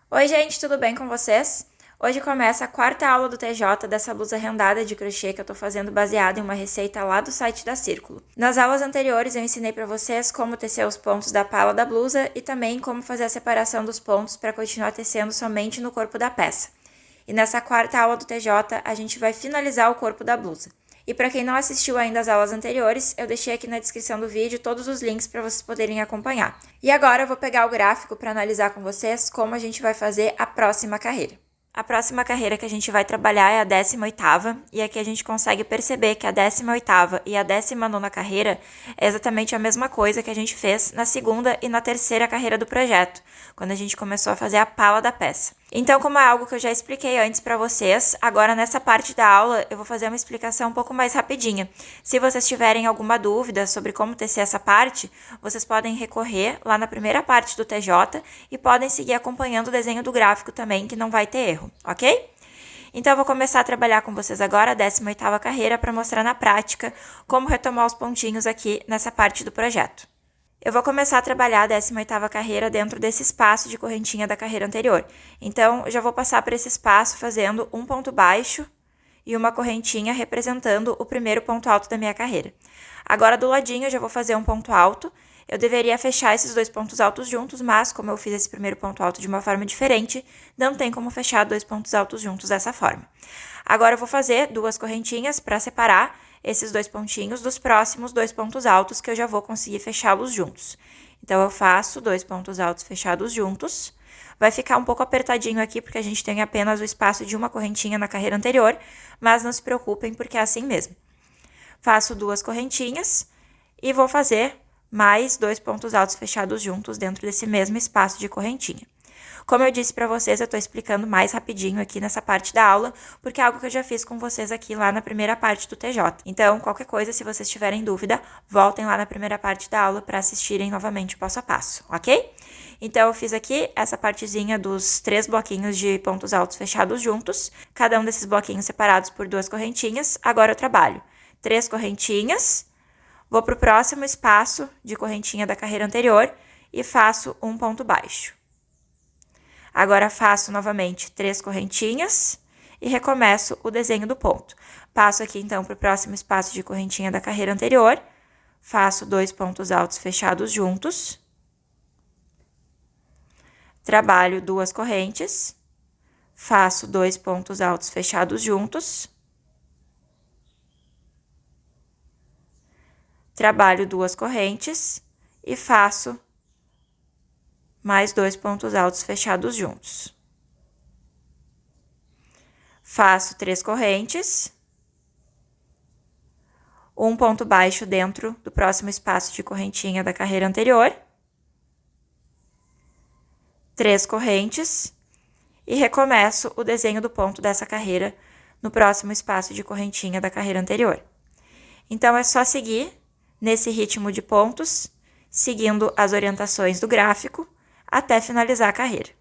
Oi gente, tudo bem com vocês? Hoje começa a quarta aula do TJ dessa blusa rendada de crochê que eu tô fazendo baseada em uma receita lá do site da Círculo. Nas aulas anteriores eu ensinei para vocês como tecer os pontos da pala da blusa e também como fazer a separação dos pontos para continuar tecendo somente no corpo da peça. E nessa quarta aula do TJ a gente vai finalizar o corpo da blusa. E para quem não assistiu ainda às aulas anteriores, eu deixei aqui na descrição do vídeo todos os links para vocês poderem acompanhar. E agora eu vou pegar o gráfico para analisar com vocês como a gente vai fazer a próxima carreira. A próxima carreira que a gente vai trabalhar é a 18ª, e aqui a gente consegue perceber que a 18ª e a 19ª carreira é exatamente a mesma coisa que a gente fez na segunda e na terceira carreira do projeto, quando a gente começou a fazer a pala da peça. Então, como é algo que eu já expliquei antes para vocês, agora nessa parte da aula eu vou fazer uma explicação um pouco mais rapidinha. Se vocês tiverem alguma dúvida sobre como tecer essa parte, vocês podem recorrer lá na primeira parte do TJ e podem seguir acompanhando o desenho do gráfico também, que não vai ter erro, ok? Então, eu vou começar a trabalhar com vocês agora a 18ª carreira para mostrar na prática como retomar os pontinhos aqui nessa parte do projeto. Eu vou começar a trabalhar a 18ª carreira dentro desse espaço de correntinha da carreira anterior. Então, eu já vou passar por esse espaço fazendo um ponto baixo e uma correntinha representando o primeiro ponto alto da minha carreira. Agora, do ladinho, eu já vou fazer um ponto alto. Eu deveria fechar esses dois pontos altos juntos, mas como eu fiz esse primeiro ponto alto de uma forma diferente, não tem como fechar dois pontos altos juntos dessa forma. Agora, eu vou fazer duas correntinhas para separar esses dois pontinhos dos próximos dois pontos altos que eu já vou conseguir fechá-los juntos. Então, eu faço dois pontos altos fechados juntos. Vai ficar um pouco apertadinho aqui, porque a gente tem apenas o espaço de uma correntinha na carreira anterior, mas não se preocupem, porque é assim mesmo. Faço duas correntinhas e vou fazer mais dois pontos altos fechados juntos dentro desse mesmo espaço de correntinha. Como eu disse para vocês, eu estou explicando mais rapidinho aqui nessa parte da aula, porque é algo que eu já fiz com vocês aqui lá na primeira parte do TJ. Então, qualquer coisa, se vocês tiverem dúvida, voltem lá na primeira parte da aula para assistirem novamente o passo a passo, ok? Então, eu fiz aqui essa partezinha dos 3 bloquinhos de pontos altos fechados juntos, cada um desses bloquinhos separados por 2 correntinhas. Agora eu trabalho 3 correntinhas, vou para o próximo espaço de correntinha da carreira anterior e faço um ponto baixo. Agora, faço novamente 3 correntinhas e recomeço o desenho do ponto. Passo aqui, então, para o próximo espaço de correntinha da carreira anterior, faço 2 pontos altos fechados juntos, trabalho 2 correntes, faço 2 pontos altos fechados juntos, trabalho 2 correntes e faço mais 2 pontos altos fechados juntos. Faço 3 correntes, um ponto baixo dentro do próximo espaço de correntinha da carreira anterior, 3 correntes e recomeço o desenho do ponto dessa carreira no próximo espaço de correntinha da carreira anterior. Então, é só seguir nesse ritmo de pontos, seguindo as orientações do gráfico, até finalizar a carreira.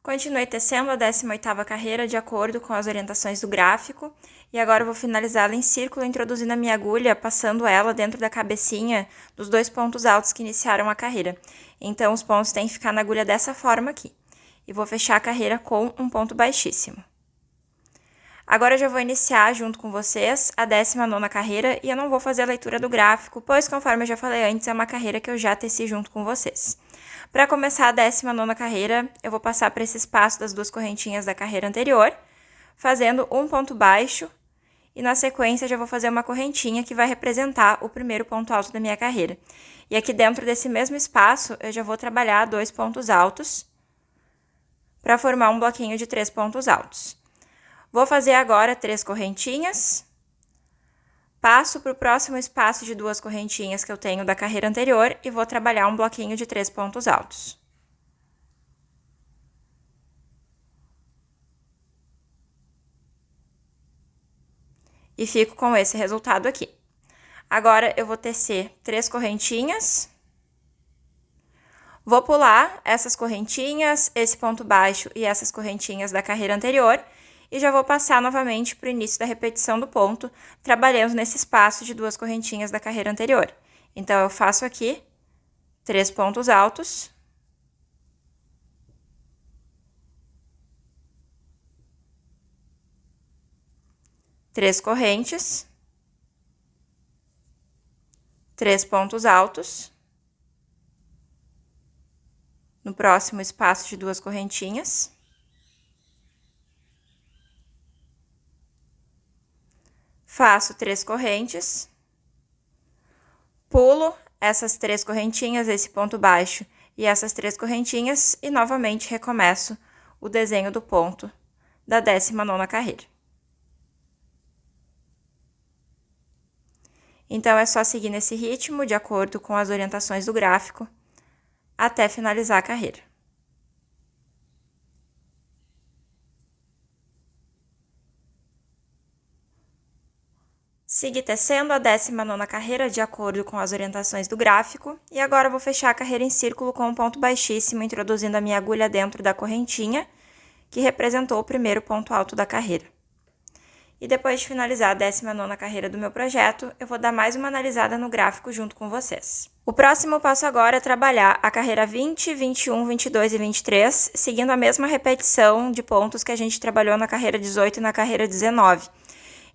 Continuei tecendo a 18ª carreira de acordo com as orientações do gráfico, e agora eu vou finalizá-la em círculo, introduzindo a minha agulha, passando ela dentro da cabecinha dos 2 pontos altos que iniciaram a carreira. Então, os pontos têm que ficar na agulha dessa forma aqui. E vou fechar a carreira com um ponto baixíssimo. Agora eu já vou iniciar junto com vocês a 19ª carreira e eu não vou fazer a leitura do gráfico, pois, conforme eu já falei antes, é uma carreira que eu já teci junto com vocês. Para começar a 19ª carreira, eu vou passar por esse espaço das 2 correntinhas da carreira anterior, fazendo um ponto baixo, e na sequência já vou fazer uma correntinha que vai representar o primeiro ponto alto da minha carreira. E aqui dentro desse mesmo espaço, eu já vou trabalhar 2 pontos altos, para formar um bloquinho de 3 pontos altos. Vou fazer agora 3 correntinhas, passo para o próximo espaço de 2 correntinhas que eu tenho da carreira anterior e vou trabalhar um bloquinho de 3 pontos altos. E fico com esse resultado aqui. Agora, eu vou tecer 3 correntinhas, vou pular essas correntinhas, esse ponto baixo e essas correntinhas da carreira anterior, e já vou passar novamente para o início da repetição do ponto, trabalhando nesse espaço de 2 correntinhas da carreira anterior. Então, eu faço aqui 3 pontos altos, 3 correntes, 3 pontos altos, no próximo espaço de 2 correntinhas, faço 3 correntes, pulo essas 3 correntinhas, esse ponto baixo e essas 3 correntinhas e novamente recomeço o desenho do ponto da 19ª carreira. Então, é só seguir nesse ritmo, de acordo com as orientações do gráfico, até finalizar a carreira. Segui tecendo a 19ª carreira de acordo com as orientações do gráfico, e agora eu vou fechar a carreira em círculo com um ponto baixíssimo, introduzindo a minha agulha dentro da correntinha, que representou o primeiro ponto alto da carreira. E depois de finalizar a 19ª carreira do meu projeto, eu vou dar mais uma analisada no gráfico junto com vocês. O próximo passo agora é trabalhar a carreira 20, 21, 22 e 23, seguindo a mesma repetição de pontos que a gente trabalhou na carreira 18 e na carreira 19.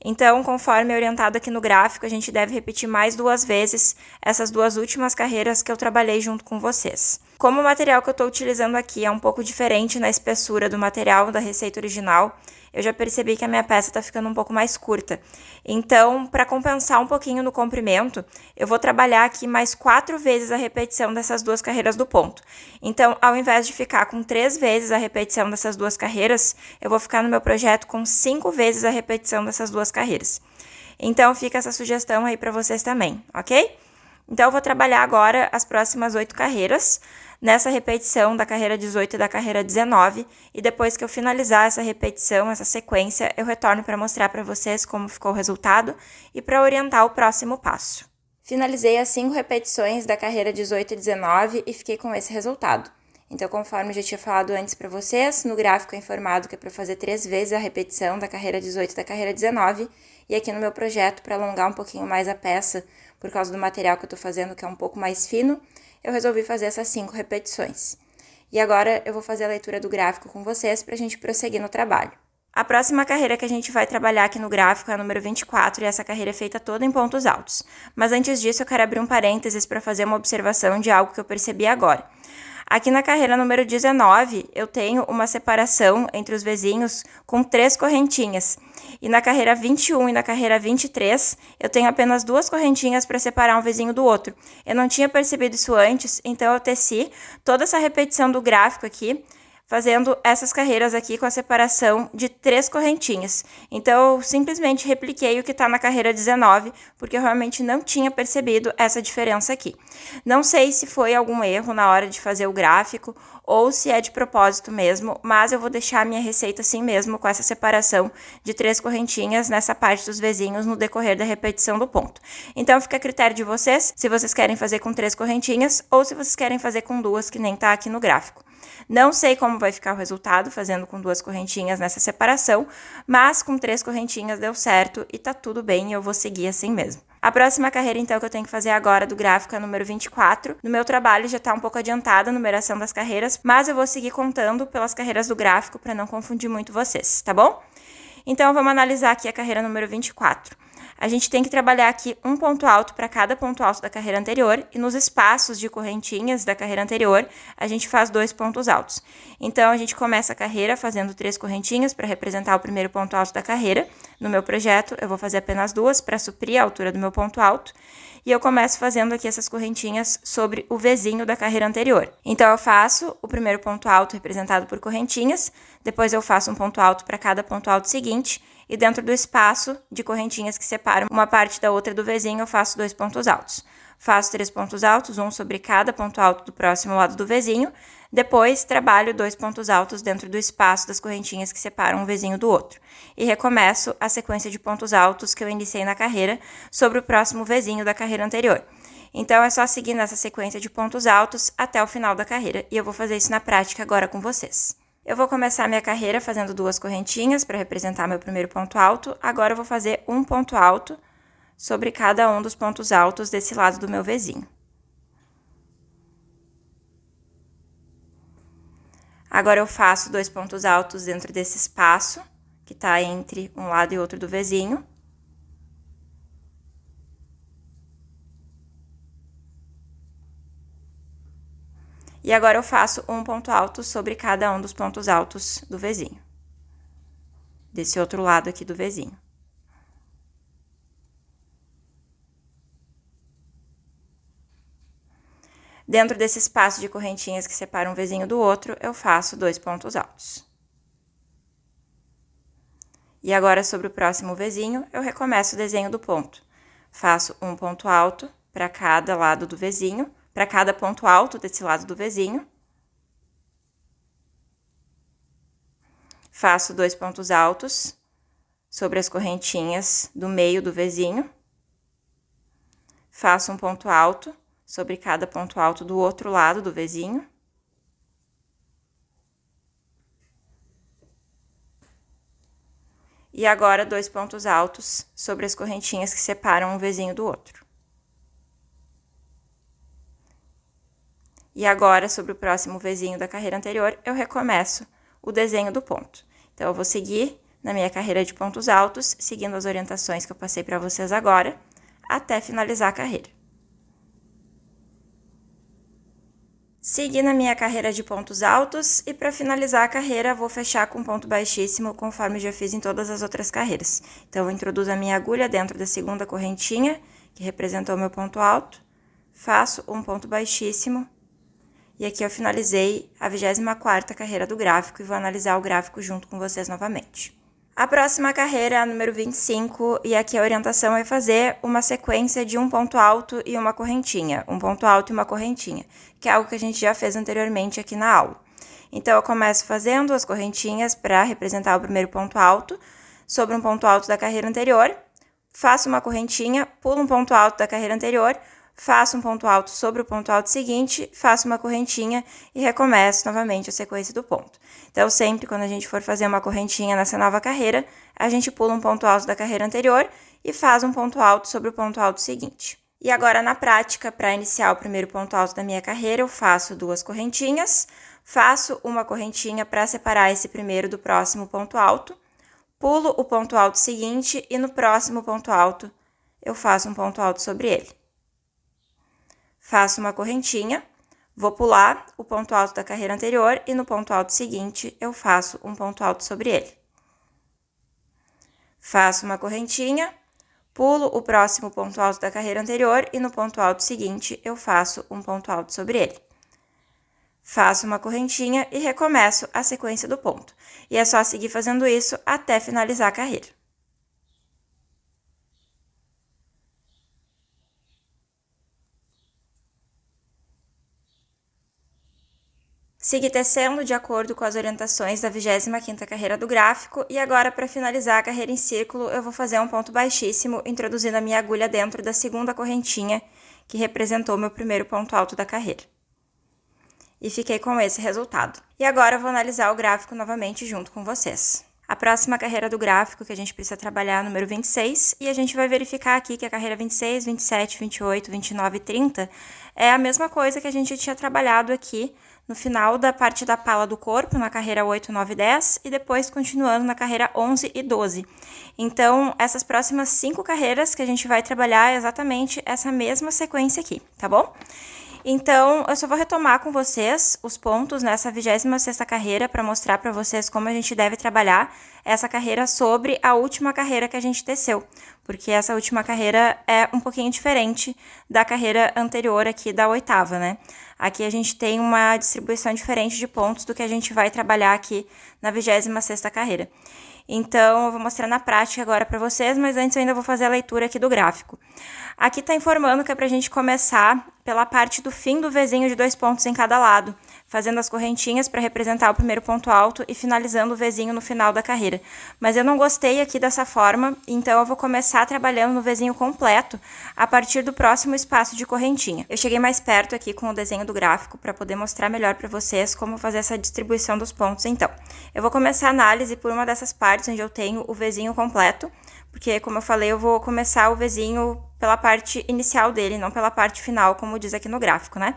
Então, conforme orientado aqui no gráfico, a gente deve repetir mais 2 vezes essas 2 últimas carreiras que eu trabalhei junto com vocês. Como o material que eu estou utilizando aqui é um pouco diferente na espessura do material da receita original, eu já percebi que a minha peça está ficando um pouco mais curta. Então, para compensar um pouquinho no comprimento, eu vou trabalhar aqui mais 4 vezes a repetição dessas 2 carreiras do ponto. Então, ao invés de ficar com 3 vezes a repetição dessas 2 carreiras, eu vou ficar no meu projeto com 5 vezes a repetição dessas 2 carreiras. Então, fica essa sugestão aí para vocês também, ok? Então, eu vou trabalhar agora as próximas 8 carreiras, nessa repetição da carreira 18 e da carreira 19, e depois que eu finalizar essa repetição, essa sequência, eu retorno para mostrar para vocês como ficou o resultado e para orientar o próximo passo. Finalizei as 5 repetições da carreira 18 e 19 e fiquei com esse resultado. Então, conforme eu já tinha falado antes para vocês, no gráfico é informado que é para fazer 3 vezes a repetição da carreira 18 e da carreira 19, e aqui no meu projeto, para alongar um pouquinho mais a peça, por causa do material que eu estou fazendo, que é um pouco mais fino, eu resolvi fazer essas 5 repetições. E agora eu vou fazer a leitura do gráfico com vocês para a gente prosseguir no trabalho. A próxima carreira que a gente vai trabalhar aqui no gráfico é a número 24, e essa carreira é feita toda em pontos altos. Mas antes disso, eu quero abrir um parênteses para fazer uma observação de algo que eu percebi agora. Aqui na carreira número 19, eu tenho uma separação entre os vizinhos com 3 correntinhas. E na carreira 21 e na carreira 23, eu tenho apenas 2 correntinhas para separar um vizinho do outro. Eu não tinha percebido isso antes, então eu teci toda essa repetição do gráfico aqui, fazendo essas carreiras aqui com a separação de 3 correntinhas. Então, eu simplesmente repliquei o que está na carreira 19, porque eu realmente não tinha percebido essa diferença aqui. Não sei se foi algum erro na hora de fazer o gráfico, ou se é de propósito mesmo, mas eu vou deixar a minha receita assim mesmo, com essa separação de 3 correntinhas nessa parte dos vizinhos no decorrer da repetição do ponto. Então, fica a critério de vocês, se vocês querem fazer com 3 correntinhas, ou se vocês querem fazer com 2, que nem está aqui no gráfico. Não sei como vai ficar o resultado fazendo com 2 correntinhas nessa separação, mas com 3 correntinhas deu certo e tá tudo bem, eu vou seguir assim mesmo. A próxima carreira, então, que eu tenho que fazer agora do gráfico é a número 24. No meu trabalho já tá um pouco adiantada a numeração das carreiras, mas eu vou seguir contando pelas carreiras do gráfico para não confundir muito vocês, tá bom? Então, vamos analisar aqui a carreira número 24. A gente tem que trabalhar aqui um ponto alto para cada ponto alto da carreira anterior, e nos espaços de correntinhas da carreira anterior, a gente faz 2 pontos altos. Então, a gente começa a carreira fazendo 3 correntinhas para representar o primeiro ponto alto da carreira. No meu projeto, eu vou fazer apenas 2 para suprir a altura do meu ponto alto. E eu começo fazendo aqui essas correntinhas sobre o vizinho da carreira anterior. Então, eu faço o primeiro ponto alto representado por correntinhas, depois eu faço um ponto alto para cada ponto alto seguinte, e dentro do espaço de correntinhas que separam uma parte da outra do vizinho, eu faço 2 pontos altos. Faço 3 pontos altos, um sobre cada ponto alto do próximo lado do vizinho. Depois, trabalho 2 pontos altos dentro do espaço das correntinhas que separam um vizinho do outro. E recomeço a sequência de pontos altos que eu iniciei na carreira sobre o próximo vizinho da carreira anterior. Então, é só seguir nessa sequência de pontos altos até o final da carreira. E eu vou fazer isso na prática agora com vocês. Eu vou começar minha carreira fazendo 2 correntinhas para representar meu primeiro ponto alto. Agora eu vou fazer um ponto alto sobre cada um dos pontos altos desse lado do meu vizinho. Agora eu faço 2 pontos altos dentro desse espaço, que tá entre um lado e outro do Vzinho. E agora eu faço um ponto alto sobre cada um dos pontos altos do Vzinho. Desse outro lado aqui do Vzinho. Dentro desse espaço de correntinhas que separa um Vzinho do outro, eu faço 2 pontos altos. E agora, sobre o próximo Vzinho, eu recomeço o desenho do ponto. Faço um ponto alto para cada lado do Vzinho, para cada ponto alto desse lado do Vzinho. Faço 2 pontos altos sobre as correntinhas do meio do Vzinho. Faço um ponto alto sobre cada ponto alto do outro lado do Vzinho. E agora, 2 pontos altos sobre as correntinhas que separam um Vzinho do outro. E agora, sobre o próximo Vzinho da carreira anterior, eu recomeço o desenho do ponto. Então, eu vou seguir na minha carreira de pontos altos, seguindo as orientações que eu passei para vocês agora, até finalizar a carreira. Segui na minha carreira de pontos altos e para finalizar a carreira vou fechar com ponto baixíssimo, conforme já fiz em todas as outras carreiras. Então, eu introduzo a minha agulha dentro da segunda correntinha, que representou o meu ponto alto, faço um ponto baixíssimo, e aqui eu finalizei a 24ª carreira do gráfico e vou analisar o gráfico junto com vocês novamente. A próxima carreira é a número 25 e aqui a orientação é fazer uma sequência de um ponto alto e uma correntinha, um ponto alto e uma correntinha, que é algo que a gente já fez anteriormente aqui na aula. Então, eu começo fazendo as correntinhas para representar o primeiro ponto alto sobre um ponto alto da carreira anterior, faço uma correntinha, pulo um ponto alto da carreira anterior, faço um ponto alto sobre o ponto alto seguinte, faço uma correntinha e recomeço novamente a sequência do ponto. Então, sempre quando a gente for fazer uma correntinha nessa nova carreira, a gente pula um ponto alto da carreira anterior e faz um ponto alto sobre o ponto alto seguinte. E agora, na prática, para iniciar o primeiro ponto alto da minha carreira, eu faço 2 correntinhas, faço uma correntinha para separar esse primeiro do próximo ponto alto, pulo o ponto alto seguinte e no próximo ponto alto eu faço um ponto alto sobre ele. Faço uma correntinha, vou pular o ponto alto da carreira anterior e no ponto alto seguinte eu faço um ponto alto sobre ele. Faço uma correntinha, pulo o próximo ponto alto da carreira anterior e no ponto alto seguinte eu faço um ponto alto sobre ele. Faço uma correntinha e recomeço a sequência do ponto. E é só seguir fazendo isso até finalizar a carreira. Segui tecendo de acordo com as orientações da 25ª carreira do gráfico e agora, para finalizar a carreira em círculo, eu vou fazer um ponto baixíssimo, introduzindo a minha agulha dentro da segunda correntinha, que representou meu primeiro ponto alto da carreira. E fiquei com esse resultado. E agora eu vou analisar o gráfico novamente junto com vocês. A próxima carreira do gráfico que a gente precisa trabalhar é a número 26, e a gente vai verificar aqui que a carreira 26, 27, 28, 29 e 30 é a mesma coisa que a gente tinha trabalhado aqui no final da parte da pala do corpo, na carreira 8, 9 e 10, e depois continuando na carreira 11 e 12. Então, essas próximas 5 carreiras que a gente vai trabalhar é exatamente essa mesma sequência aqui, tá bom? Então, eu só vou retomar com vocês os pontos nessa 26ª carreira para mostrar para vocês como a gente deve trabalhar essa carreira sobre a última carreira que a gente teceu, porque essa última carreira é um pouquinho diferente da carreira anterior aqui da 8ª, né? Aqui a gente tem uma distribuição diferente de pontos do que a gente vai trabalhar aqui na 26ª carreira. Então, eu vou mostrar na prática agora para vocês, mas antes eu ainda vou fazer a leitura aqui do gráfico. Aqui tá informando que é pra gente começar pela parte do fim do Vzinho de 2 pontos em cada lado, fazendo as correntinhas para representar o primeiro ponto alto e finalizando o Vzinho no final da carreira. Mas eu não gostei aqui dessa forma, então eu vou começar trabalhando no Vzinho completo a partir do próximo espaço de correntinha. Eu cheguei mais perto aqui com o desenho do gráfico para poder mostrar melhor para vocês como fazer essa distribuição dos pontos. Então, eu vou começar a análise por uma dessas partes onde eu tenho o Vzinho completo, porque, como eu falei, eu vou começar o Vzinho pela parte inicial dele, não pela parte final, como diz aqui no gráfico, né?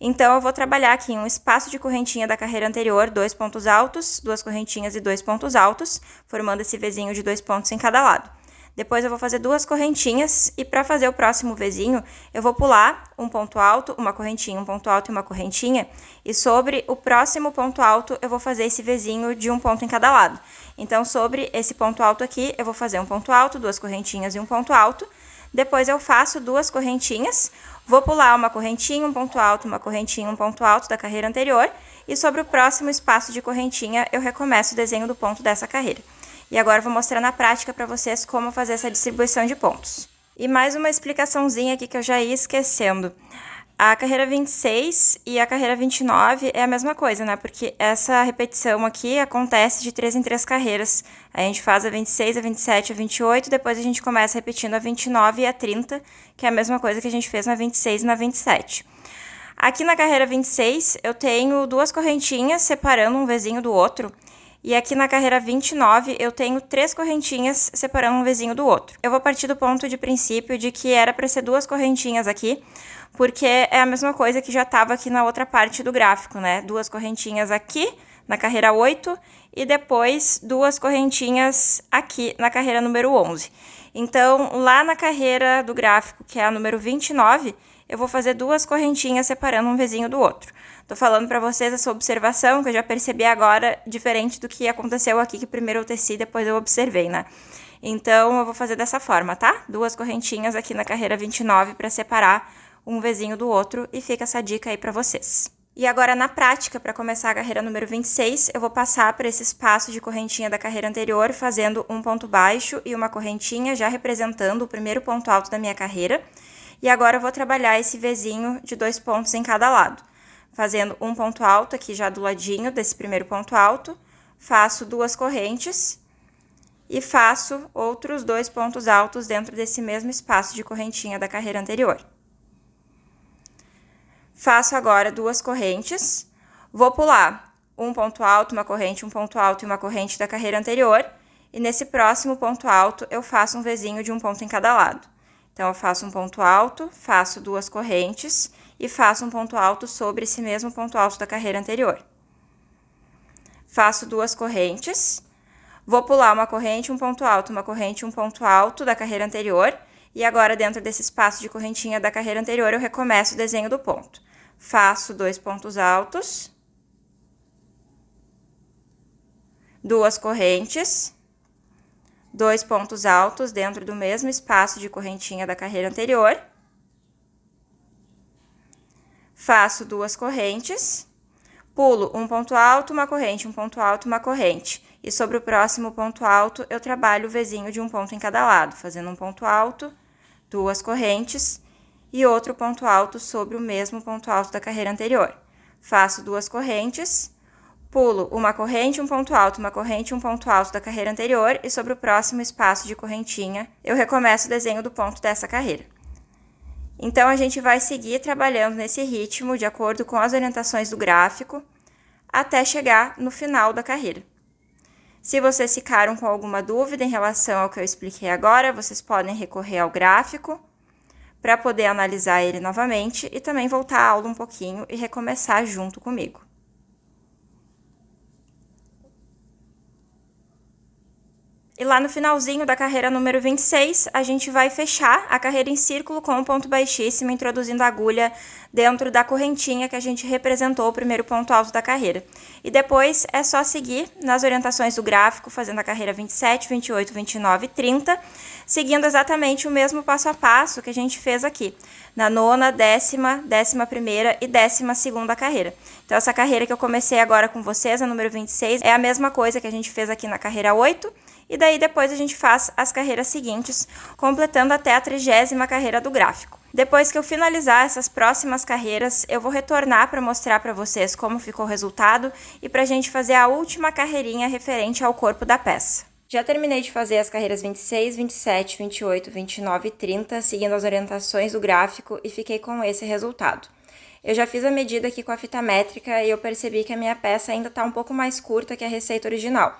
Então, eu vou trabalhar aqui um espaço de correntinha da carreira anterior, 2 pontos altos, 2 correntinhas e 2 pontos altos, formando esse Vzinho de 2 pontos em cada lado. Depois eu vou fazer 2 correntinhas e para fazer o próximo Vzinho, eu vou pular um ponto alto, uma correntinha, um ponto alto e uma correntinha, e sobre o próximo ponto alto eu vou fazer esse Vzinho de um ponto em cada lado. Então, sobre esse ponto alto aqui, eu vou fazer um ponto alto, 2 correntinhas e um ponto alto. Depois eu faço 2 correntinhas, vou pular uma correntinha, um ponto alto, uma correntinha, um ponto alto da carreira anterior, e sobre o próximo espaço de correntinha eu recomeço o desenho do ponto dessa carreira. E agora eu vou mostrar na prática para vocês como fazer essa distribuição de pontos. E mais uma explicaçãozinha aqui que eu já ia esquecendo. A carreira 26 e a carreira 29 é a mesma coisa, né? Porque essa repetição aqui acontece de 3 em 3 carreiras. A gente faz a 26, a 27, a 28, depois a gente começa repetindo a 29 e a 30, que é a mesma coisa que a gente fez na 26 e na 27. Aqui na carreira 26, eu tenho 2 correntinhas separando um Vzinho do outro. E aqui na carreira 29, eu tenho 3 correntinhas separando um Vzinho do outro. Eu vou partir do ponto de princípio de que era para ser 2 correntinhas aqui, porque é a mesma coisa que já estava aqui na outra parte do gráfico, né? 2 correntinhas aqui na carreira 8 e depois 2 correntinhas aqui na carreira número 11. Então, lá na carreira do gráfico, que é a número 29, eu vou fazer 2 correntinhas separando um Vzinho do outro. Tô falando para vocês essa observação que eu já percebi agora, diferente do que aconteceu aqui, que primeiro eu teci, depois eu observei, né? Então, eu vou fazer dessa forma, tá? 2 correntinhas aqui na carreira 29 para separar um Vzinho do outro e fica essa dica aí para vocês. E agora, na prática, para começar a carreira número 26, eu vou passar por esse espaço de correntinha da carreira anterior, fazendo um ponto baixo e uma correntinha, já representando o primeiro ponto alto da minha carreira. E agora eu vou trabalhar esse Vzinho de 2 pontos em cada lado. Fazendo um ponto alto aqui já do ladinho desse primeiro ponto alto, faço 2 correntes e faço outros 2 pontos altos dentro desse mesmo espaço de correntinha da carreira anterior. Faço agora 2 correntes, vou pular um ponto alto, uma corrente, um ponto alto e uma corrente da carreira anterior, e nesse próximo ponto alto eu faço um Vzinho de um ponto em cada lado. Então, eu faço um ponto alto, faço 2 correntes e faço um ponto alto sobre esse mesmo ponto alto da carreira anterior. Faço 2 correntes, vou pular uma corrente, um ponto alto, uma corrente, um ponto alto da carreira anterior, e agora dentro desse espaço de correntinha da carreira anterior eu recomeço o desenho do ponto. Faço 2 pontos altos, 2 correntes, 2 pontos altos dentro do mesmo espaço de correntinha da carreira anterior. Faço 2 correntes, pulo um ponto alto, uma corrente, um ponto alto, uma corrente. E sobre o próximo ponto alto, eu trabalho o Vzinho de um ponto em cada lado, fazendo um ponto alto, 2 correntes e outro ponto alto sobre o mesmo ponto alto da carreira anterior. Faço 2 correntes, pulo uma corrente, um ponto alto, uma corrente, um ponto alto da carreira anterior e sobre o próximo espaço de correntinha, eu recomeço o desenho do ponto dessa carreira. Então, a gente vai seguir trabalhando nesse ritmo, de acordo com as orientações do gráfico, até chegar no final da carreira. Se vocês ficaram com alguma dúvida em relação ao que eu expliquei agora, vocês podem recorrer ao gráfico para poder analisar ele novamente e também voltar a aula um pouquinho e recomeçar junto comigo. E lá no finalzinho da carreira número 26, a gente vai fechar a carreira em círculo com um ponto baixíssimo, introduzindo a agulha dentro da correntinha que a gente representou o primeiro ponto alto da carreira. E depois é só seguir nas orientações do gráfico, fazendo a carreira 27, 28, 29 e 30, seguindo exatamente o mesmo passo a passo que a gente fez aqui, na nona, 10ª, 11ª e 12ª carreira. Então, essa carreira que eu comecei agora com vocês, a número 26, é a mesma coisa que a gente fez aqui na carreira 8, e daí depois a gente faz as carreiras seguintes, completando até a 30ª carreira do gráfico. Depois que eu finalizar essas próximas carreiras, eu vou retornar para mostrar para vocês como ficou o resultado e para a gente fazer a última carreirinha referente ao corpo da peça. Já terminei de fazer as carreiras 26, 27, 28, 29 e 30, seguindo as orientações do gráfico e fiquei com esse resultado. Eu já fiz a medida aqui com a fita métrica e eu percebi que a minha peça ainda está um pouco mais curta que a receita original.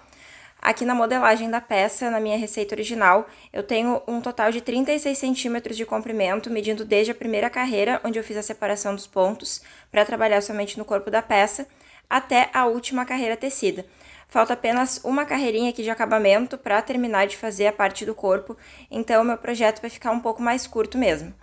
Aqui na modelagem da peça, na minha receita original, eu tenho um total de 36 centímetros de comprimento, medindo desde a primeira carreira, onde eu fiz a separação dos pontos, para trabalhar somente no corpo da peça, até a última carreira tecida. Falta apenas uma carreirinha aqui de acabamento para terminar de fazer a parte do corpo, então o meu projeto vai ficar um pouco mais curto mesmo.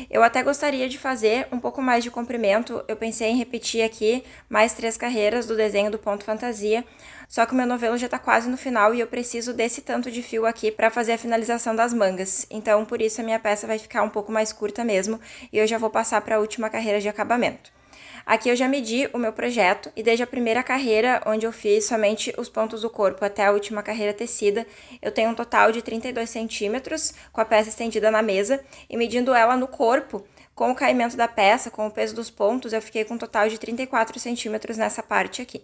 Eu até gostaria de fazer um pouco mais de comprimento, eu pensei em repetir aqui mais 3 carreiras do desenho do ponto fantasia, só que o meu novelo já tá quase no final e eu preciso desse tanto de fio aqui para fazer a finalização das mangas, então por isso a minha peça vai ficar um pouco mais curta mesmo e eu já vou passar para a última carreira de acabamento. Aqui eu já medi o meu projeto e desde a primeira carreira, onde eu fiz somente os pontos do corpo até a última carreira tecida, eu tenho um total de 32 centímetros com a peça estendida na mesa e medindo ela no corpo, com o caimento da peça, com o peso dos pontos, eu fiquei com um total de 34 centímetros nessa parte aqui.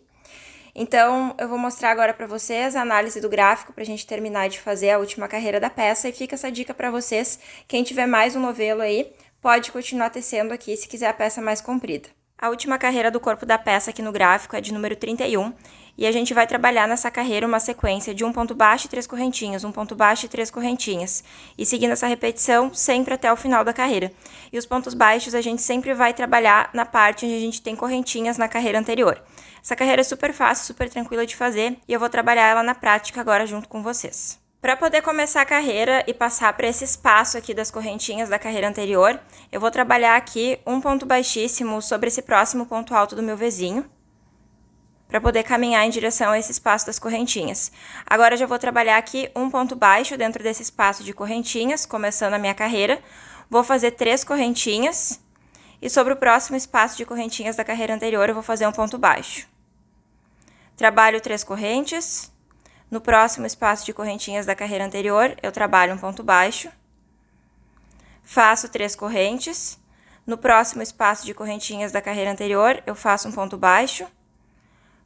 Então, eu vou mostrar agora para vocês a análise do gráfico para a gente terminar de fazer a última carreira da peça e fica essa dica para vocês, quem tiver mais um novelo aí, pode continuar tecendo aqui se quiser a peça mais comprida. A última carreira do corpo da peça aqui no gráfico é de número 31, e a gente vai trabalhar nessa carreira uma sequência de um ponto baixo e 3 correntinhas, um ponto baixo e 3 correntinhas, e seguindo essa repetição sempre até o final da carreira. E os pontos baixos a gente sempre vai trabalhar na parte onde a gente tem correntinhas na carreira anterior. Essa carreira é super fácil, super tranquila de fazer, e eu vou trabalhar ela na prática agora junto com vocês. Para poder começar a carreira e passar para esse espaço aqui das correntinhas da carreira anterior, eu vou trabalhar aqui um ponto baixíssimo sobre esse próximo ponto alto do meu vizinho, para poder caminhar em direção a esse espaço das correntinhas. Agora eu já vou trabalhar aqui um ponto baixo dentro desse espaço de correntinhas, começando a minha carreira. Vou fazer 3 correntinhas e sobre o próximo espaço de correntinhas da carreira anterior eu vou fazer um ponto baixo. Trabalho 3 correntes. No próximo espaço de correntinhas da carreira anterior, eu trabalho um ponto baixo, faço 3 correntes. No próximo espaço de correntinhas da carreira anterior, eu faço um ponto baixo,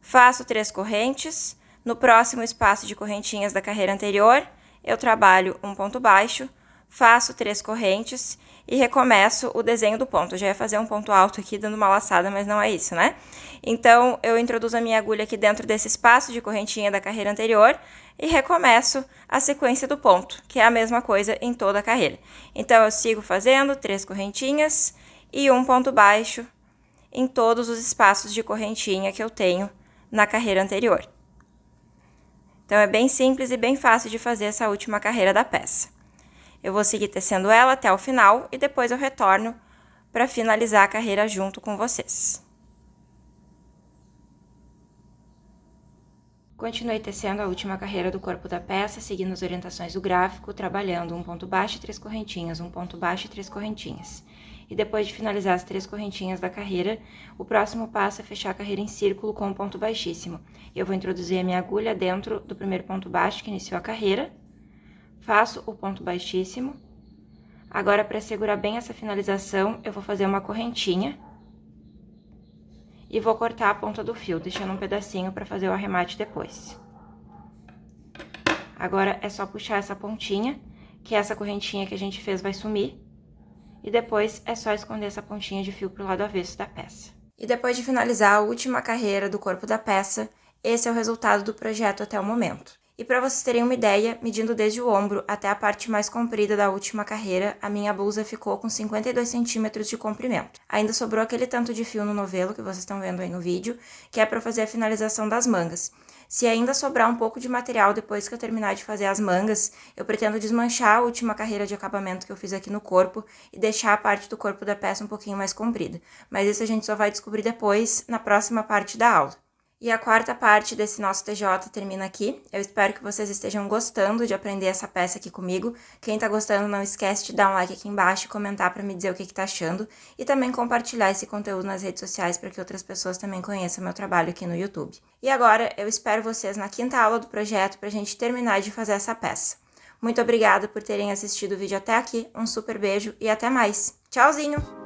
faço 3 correntes. No próximo espaço de correntinhas da carreira anterior, eu trabalho um ponto baixo, faço 3 correntes e recomeço o desenho do ponto. Eu já ia fazer um ponto alto aqui dando uma laçada, mas não é isso, né? Então, eu introduzo a minha agulha aqui dentro desse espaço de correntinha da carreira anterior e recomeço a sequência do ponto, que é a mesma coisa em toda a carreira. Então, eu sigo fazendo 3 correntinhas e um ponto baixo em todos os espaços de correntinha que eu tenho na carreira anterior. Então, é bem simples e bem fácil de fazer essa última carreira da peça. Eu vou seguir tecendo ela até o final e depois eu retorno para finalizar a carreira junto com vocês. Continuei tecendo a última carreira do corpo da peça, seguindo as orientações do gráfico, trabalhando um ponto baixo e 3 correntinhas, um ponto baixo e 3 correntinhas. E depois de finalizar as 3 correntinhas da carreira, o próximo passo é fechar a carreira em círculo com um ponto baixíssimo. Eu vou introduzir a minha agulha dentro do primeiro ponto baixo que iniciou a carreira, faço o ponto baixíssimo. Agora, para segurar bem essa finalização, eu vou fazer uma correntinha e vou cortar a ponta do fio, deixando um pedacinho para fazer o arremate depois. Agora, é só puxar essa pontinha, que essa correntinha que a gente fez vai sumir, e depois é só esconder essa pontinha de fio pro lado avesso da peça. E depois de finalizar a última carreira do corpo da peça, esse é o resultado do projeto até o momento. E para vocês terem uma ideia, medindo desde o ombro até a parte mais comprida da última carreira, a minha blusa ficou com 52 centímetros de comprimento. Ainda sobrou aquele tanto de fio no novelo que vocês estão vendo aí no vídeo, que é para fazer a finalização das mangas. Se ainda sobrar um pouco de material depois que eu terminar de fazer as mangas, eu pretendo desmanchar a última carreira de acabamento que eu fiz aqui no corpo e deixar a parte do corpo da peça um pouquinho mais comprida. Mas isso a gente só vai descobrir depois, na próxima parte da aula. E a quarta parte desse nosso TJ termina aqui. Eu espero que vocês estejam gostando de aprender essa peça aqui comigo. Quem tá gostando, não esquece de dar um like aqui embaixo e comentar pra me dizer o que tá achando. E também compartilhar esse conteúdo nas redes sociais para que outras pessoas também conheçam meu trabalho aqui no YouTube. E agora, eu espero vocês na quinta aula do projeto pra gente terminar de fazer essa peça. Muito obrigada por terem assistido o vídeo até aqui, um super beijo e até mais. Tchauzinho!